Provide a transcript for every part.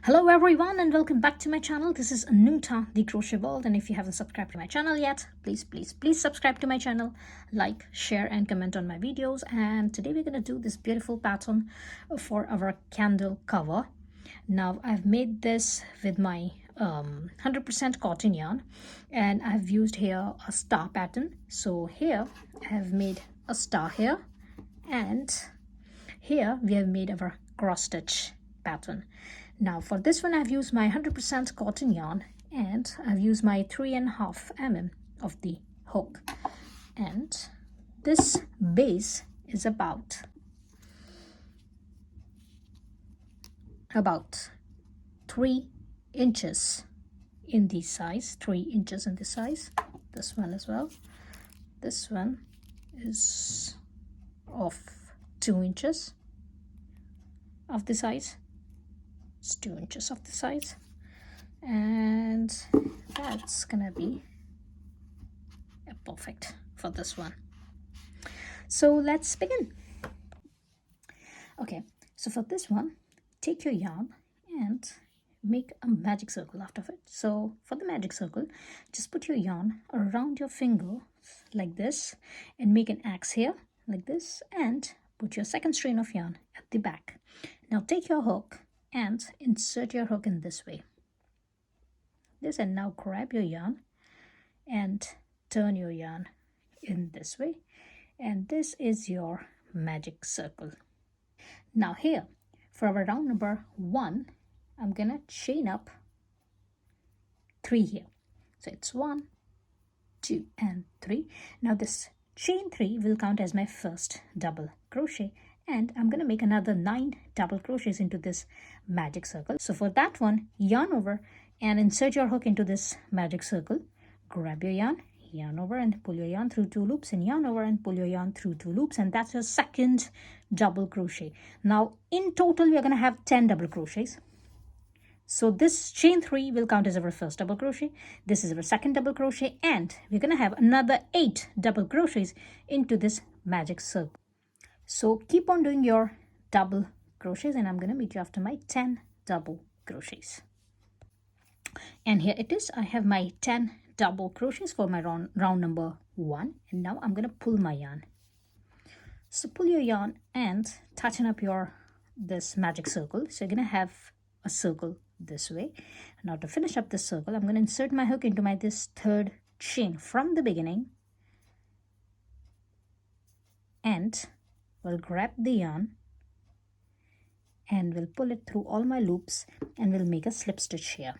Hello everyone and welcome back to my channel. This is Anuta, the Crochet World, and if you haven't subscribed to my channel yet, please subscribe to my channel, like, share and comment on my videos. And today we're going to do this beautiful pattern for our candle cover. Now I've made this with my 100% cotton yarn, and I've used here a star pattern. So here I have made a star here, and here we have made our cross stitch pattern. Now for this one I've used my 100% cotton yarn, and I've used my 3.5 mm of the hook, and this base is about 3 inches in the size, 3 inches in the size. This one as well. This one is of 2 inches of the size. It's 2 inches of the size, and that's gonna be perfect for this one. So let's begin. Okay, so for this one, take your yarn and make a magic circle out of it. So for the magic circle, just put your yarn around your finger like this and make an X here like this, and put your second strand of yarn at the back. Now take your hook and insert your hook in this way, this, and now grab your yarn and turn your yarn in this way, and this is your magic circle. Now here for our round number 1, I'm gonna chain up 3 here. So it's 1, 2 and 3. Now this chain 3 will count as my first double crochet, and I'm going to make another 9 double crochets into this magic circle. So for that one, yarn over and insert your hook into this magic circle. Grab your yarn over and pull your yarn through 2 loops, and yarn over and pull your yarn through 2 loops, and that's your second double crochet. Now in total we are going to have 10 double crochets. So this chain 3 will count as our first double crochet. This is our second double crochet, and we're going to have another 8 double crochets into this magic circle. So keep on doing your double crochets, and I'm going to meet you after my 10 double crochets. And here it is. I have my 10 double crochets for my round number 1, and now I'm going to pull my yarn. So pull your yarn and tighten up this magic circle. So you're going to have a circle this way. Now to finish up this circle, I'm going to insert my hook into this third chain from the beginning, and we'll grab the yarn and we'll pull it through all my loops, and we'll make a slip stitch here.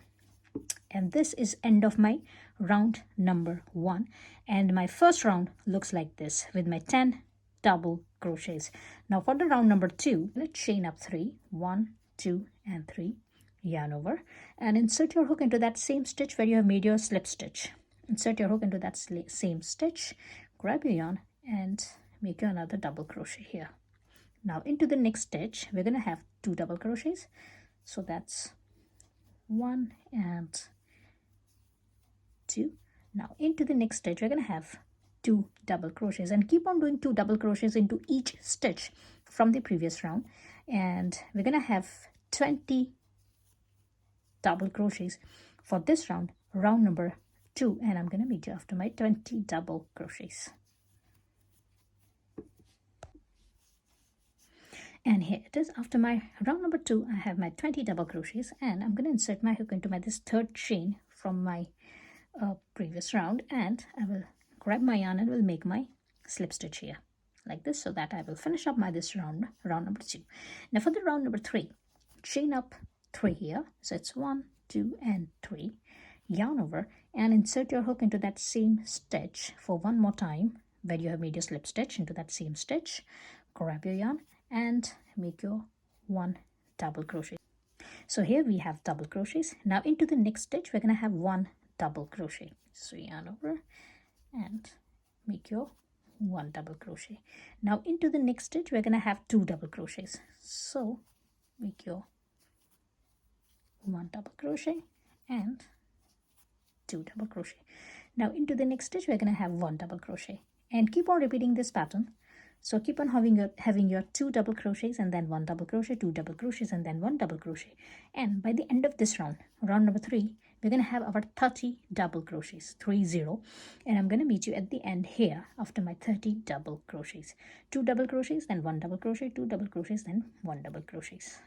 And this is end of my round number 1, and my first round looks like this with my 10 double crochets. Now for the round number 2, let's chain up 3, 1, 2 and 3, yarn over and insert your hook into that same stitch where you have made your slip stitch. Insert your hook into that same stitch, grab your yarn and make you another double crochet here. Now into the next stitch we're going to have 2 double crochets, so that's 1 and 2. Now into the next stitch we're going to have 2 double crochets, and keep on doing 2 double crochets into each stitch from the previous round, and we're going to have 20 double crochets for this round number 2, and I'm going to meet you after my 20 double crochets. And here it is. After my round number 2, I have my 20 double crochets, and I'm going to insert my hook into this third chain from my previous round, and I will grab my yarn and will make my slip stitch here like this, so that I will finish up this round number 2. Now for the round number 3, chain up 3 here, so it's 1, 2 and 3, yarn over and insert your hook into that same stitch for one more time where you have made your slip stitch, into that same stitch. Grab your yarn and make your 1 double crochet. So here we have double crochets. Now into the next stitch we're going to have 1 double crochet, so yarn over and make your 1 double crochet. Now into the next stitch we're going to have 2 double crochets, so make your 1 double crochet and 2 double crochet. Now into the next stitch we're going to have 1 double crochet, and keep on repeating this pattern So keep on having your 2 double crochets and then 1 double crochet, 2 double crochets and then 1 double crochet. And by the end of this round, round number 3, we're going to have our 30 double crochets, 30. And I'm going to meet you at the end here after my 30 double crochets. 2 double crochets, then 1 double crochet, 2 double crochets, then 1 double crochets.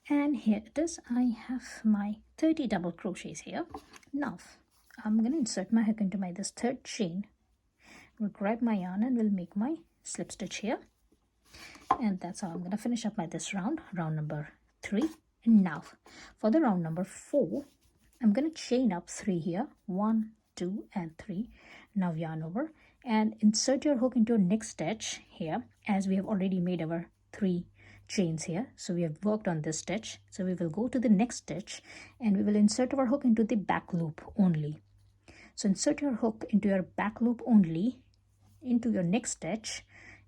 And here it is. I have my 30 double crochets here. Now I'm going to insert my hook into this third chain. We'll grab my yarn and we'll make my slip stitch here. And that's how I'm going to finish up this round number 3. And now for the round number 4, I'm going to chain up 3 here, 1, 2 and 3. Now yarn over and insert your hook into a next stitch here, as we have already made our 3 chains here. So we have worked on this stitch. So we will go to the next stitch and we will insert our hook into the back loop only. So insert your hook into your back loop only into your next stitch,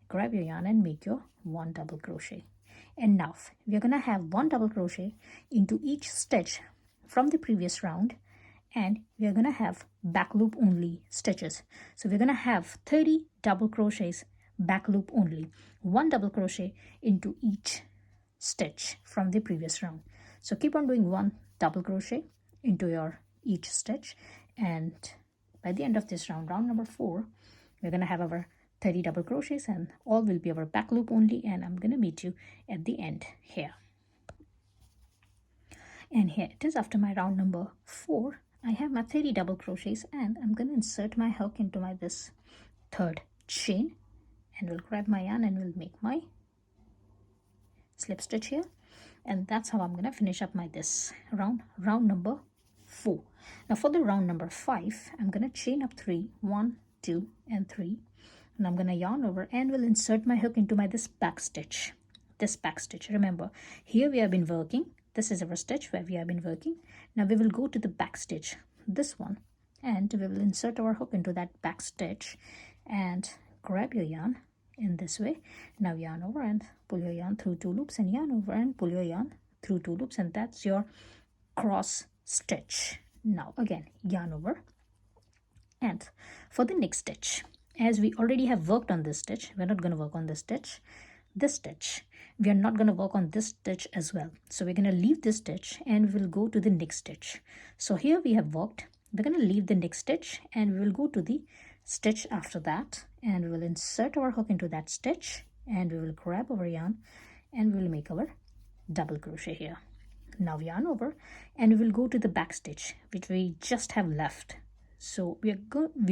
grab your yarn and make your 1 double crochet. And now we are going to have 1 double crochet into each stitch from the previous round, and we are going to have back loop only stitches. So we're going to have 30 double crochets back loop only, 1 double crochet into each stitch from the previous round. So keep on doing 1 double crochet into your each stitch, and by the end of this round, round number 4, we're going to have our 30 double crochets and all will be our back loop only, and I'm going to meet you at the end here. And here it is. After my round number 4, I have my 30 double crochets and I'm going to insert my hook into this third chain, and we'll grab my yarn and we'll make my slip stitch here. And that's how I'm going to finish up this round number 4. Now for the round number 5, I'm going to chain up 3, 1, 2 and 3, and I'm going to yarn over and will insert my hook into this back stitch. Remember, here we have been working. This is our stitch where we have been working. Now we will go to the back stitch, this one, and we will insert our hook into that back stitch and grab your yarn in this way. Now yarn over and pull your yarn through 2 loops, and yarn over and pull your yarn through 2 loops, and that's your cross stitch. Now again, yarn over, and for the next stitch, as we already have worked on this stitch, we're not going to work on this stitch. We are not going to work on this stitch as well. So we're going to leave this stitch and we'll go to the next stitch. So here we have worked. We're going to leave the next stitch and we will go to the stitch after that, and we will insert our hook into that stitch and we will grab our yarn and we will make our double crochet here. Now yarn over and we will go to the back stitch which we just have left. So we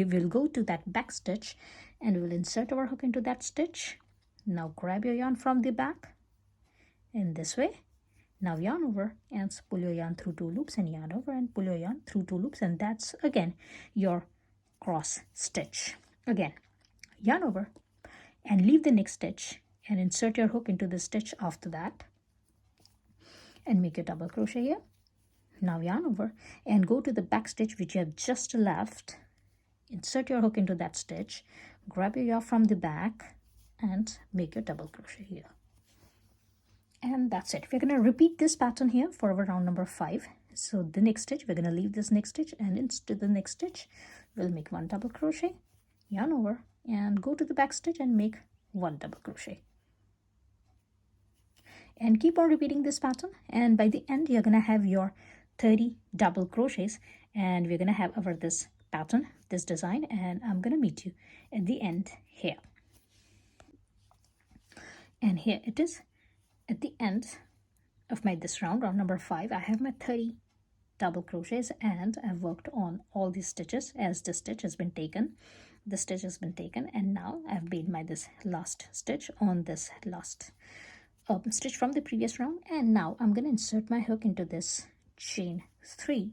will go to that back stitch and we will insert our hook into that stitch. Now grab your yarn from the back in this way. Now yarn over and pull your yarn through 2 loops, and yarn over and pull your yarn through 2 loops, and that's again your cross stitch. Again, yarn over and leave the next stitch and insert your hook into the stitch after that and make your double crochet here. Now yarn over and go to the back stitch which you have just left, insert your hook into that stitch, grab your yarn from the back and make your double crochet here. And that's it. We're going to repeat this pattern here for our round number 5. So the next stitch, we're going to leave this next stitch, and into the next stitch we'll make 1 double crochet, yarn over and go to the back stitch and make 1 double crochet, and keep on repeating this pattern. And by the end, you're going to have your 30 double crochets, and we're going to have over this pattern, this design, and I'm going to meet you at the end here. And here it is. At the end of this round number 5, I have my 30 double crochets and I've worked on all these stitches as the stitch has been taken. The stitch has been taken, and now I've made this last stitch on this last stitch from the previous round, and now I'm going to insert my hook into this chain 3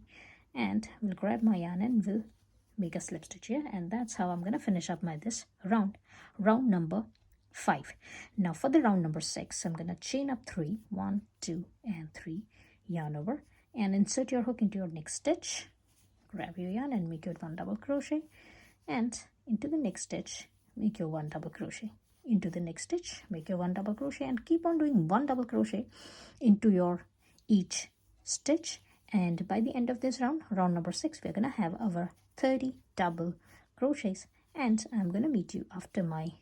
and we'll grab my yarn and we'll make a slip stitch here, and that's how I'm going to finish up this round number 5. Now for the round number 6, I'm going to chain up 3, 1, 2 and 3, yarn over and insert your hook into your next stitch, grab your yarn and make your 1 double crochet, and into the next stitch make your 1 double crochet, into the next stitch make your 1 double crochet, and keep on doing 1 double crochet into your each stitch. And by the end of this round number 6, we're going to have our 30 double crochets, and I'm going to meet you after my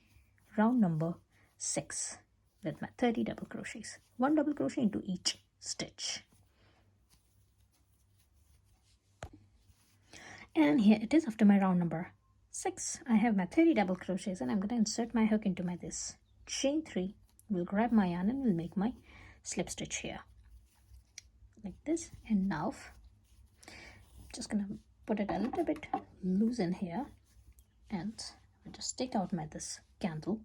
round number 6 with my 30 double crochets. 1 double crochet into each stitch. And here it is after my round number 6. I have my 30 double crochets, and I'm going to insert my hook into my this chain 3. We'll grab my yarn and we'll make my slip stitch here like this. And now I'm just going to put it a little bit loose in here, and I'll just take out my this candle,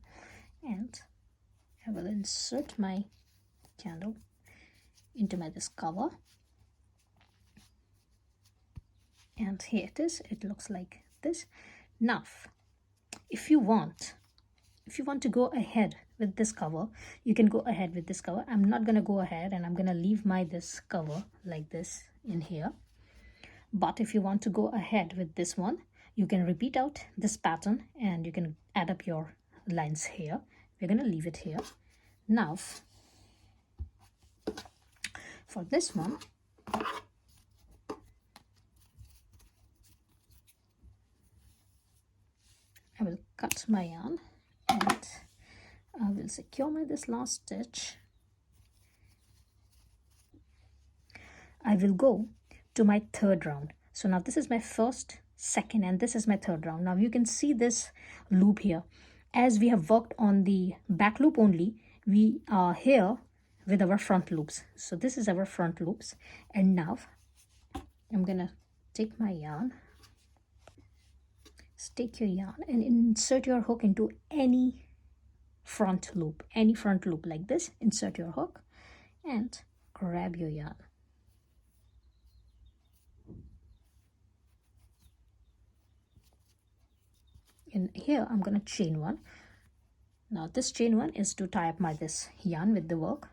and I will insert my candle into my this cover. And here it is. It looks like this. Now if you want to go ahead with this cover, you can go ahead with this cover. I'm not going to go ahead, and I'm going to leave my this cover like this in here. But if you want to go ahead with this one, you can repeat out this pattern and you can add up your lines here. We're going to leave it here. Now for this one, I will cut my yarn and I will secure my this last stitch. I will go to my third round. So now this is my first, second, and this is my third round. Now you can see this loop here. As we have worked on the back loop only, we are here with our front loops. So this is our front loops. And now I'm gonna take my yarn, take your yarn and insert your hook into any front loop like this. Insert your hook and grab your yarn. In here I'm going to chain 1. Now this chain 1 is to tie up my this yarn with the work,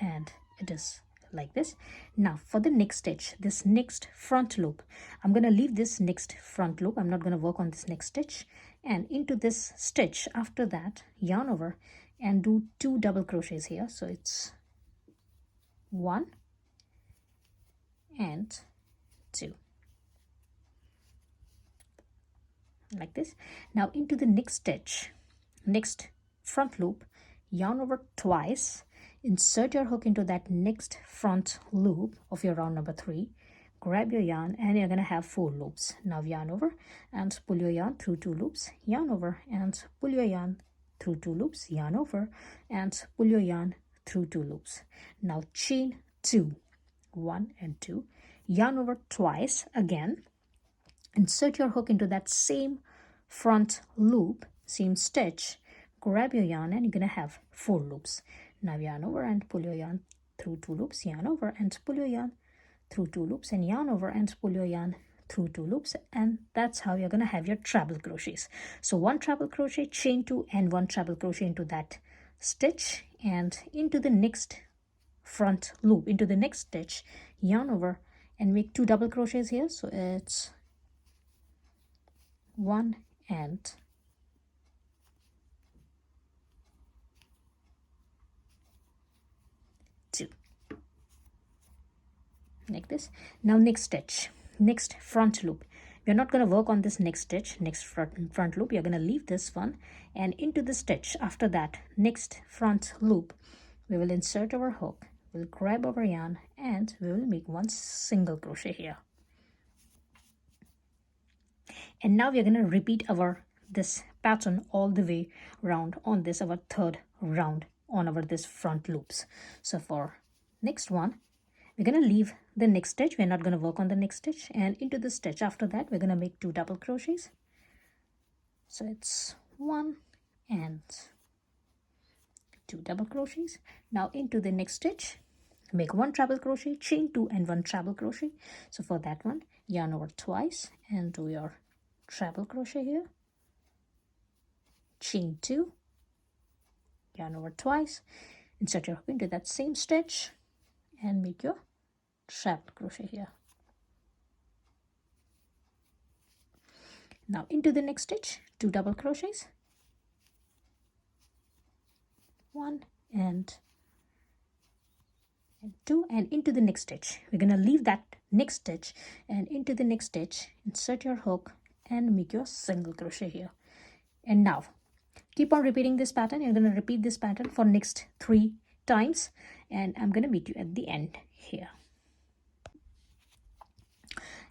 and it is like this. Now for the next stitch, this next front loop, I'm going to leave this next front loop. I'm not going to work on this next stitch, and into this stitch after that, yarn over and do 2 double crochets here. So it's 1 and 2 like this. Now into the next stitch, next front loop, yarn over twice, insert your hook into that next front loop of your round number 3, grab your yarn, and you're going to have 4 loops. Now yarn over and pull your yarn through 2 loops, yarn over and pull your yarn through 2 loops, yarn over and pull your yarn through 2 loops. Now chain 2, 1 and 2, yarn over twice again, insert your hook into that same front loop, same stitch, grab your yarn, and you're going to have 4 loops. Now yarn over and pull your yarn through 2 loops, yarn over and pull your yarn through 2 loops, and yarn over and pull your yarn through 2 loops, and that's how you're going to have your treble crochets. So 1 treble crochet, chain 2, and 1 treble crochet into that stitch, and into the next front loop, into the next stitch, yarn over and make 2 double crochets here. So it's 1 and 2 like this. Now next stitch, next front loop, we're not going to work on this next stitch, next front loop. You're going to leave this one, and into the stitch after that, next front loop, we will insert our hook, we'll grab our yarn, and we will make 1 single crochet here. And now we're going to repeat our this pattern all the way round on this our third round on our this front loops. So for next one, we're going to leave the next stitch. We're not going to work on the next stitch, and into the stitch after that, we're going to make 2 double crochets. So it's 1 and 2 double crochets. Now into the next stitch, make 1 treble crochet, chain 2 and 1 treble crochet. So for that one, yarn over twice and do your treble crochet here, chain 2, yarn over twice, insert your hook into that same stitch and make your treble crochet here. Now into the next stitch, 2 double crochets, 1 and 2, and into the next stitch. We're going to leave that next stitch, and into the next stitch, insert your hook and make your single crochet here. And now keep on repeating this pattern. You're going to repeat this pattern for next 3 times, and I'm going to meet you at the end here.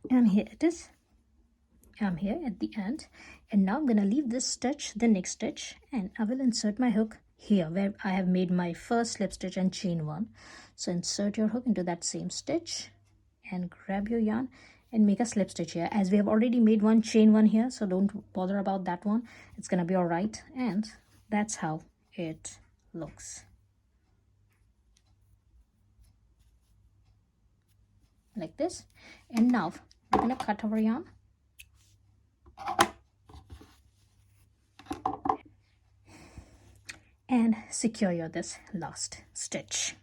And here it is. I'm here at the end, and now I'm going to leave this stitch, the next stitch, and I will insert my hook here where I have made my first slip stitch and chain 1. So insert your hook into that same stitch and grab your yarn and make a slip stitch here, as we have already made one chain 1 here, so don't bother about that one. It's gonna be all right. And that's how it looks, like this. And now we're gonna cut our yarn and secure your this last stitch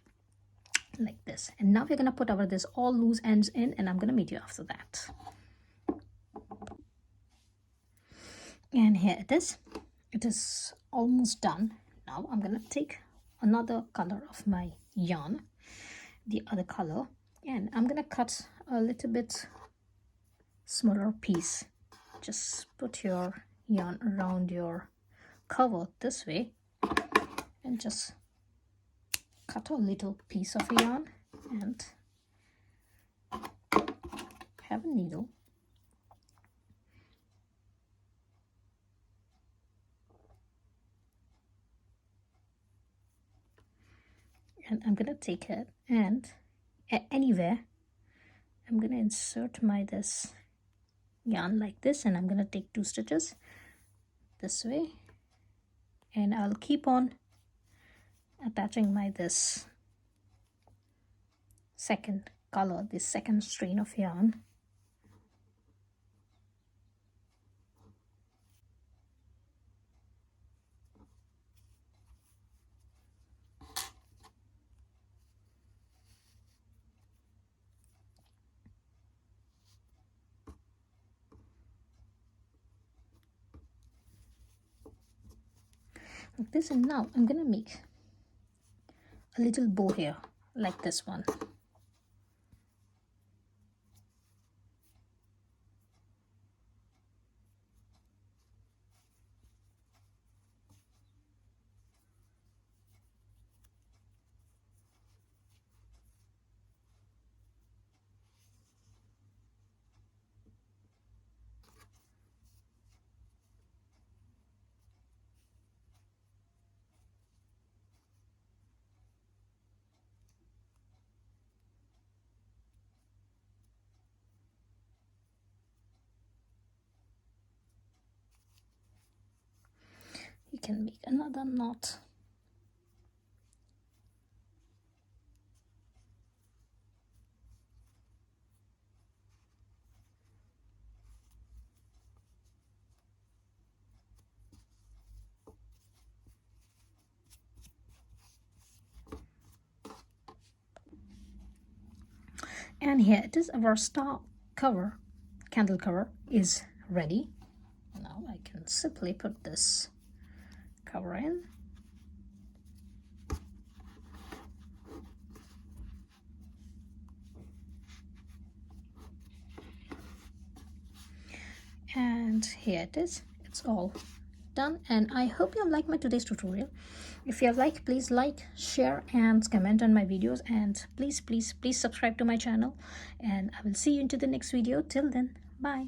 like this. And now we're gonna put our this all loose ends in, and I'm gonna meet you after that. And here it is. It is almost done. Now I'm gonna take another color of my yarn, the other color, and I'm gonna cut a little bit smaller piece. Just put your yarn around your cover this way and just cut a little piece of yarn and have a needle. And I'm gonna take it, and anywhere I'm gonna insert my this yarn like this, and I'm gonna take 2 stitches this way, and I'll keep on attaching my this second color, this second strain of yarn. Like this. And now I'm gonna make a little bow here like this one. You can make another knot. And here it is. Our star cover, candle cover, is ready. Now I can simply put this cover in. And here it is. It's all done, and I hope you have liked my today's tutorial. If you have liked, please like, share and comment on my videos, and please subscribe to my channel, and I will see you into the next video. Till then, bye.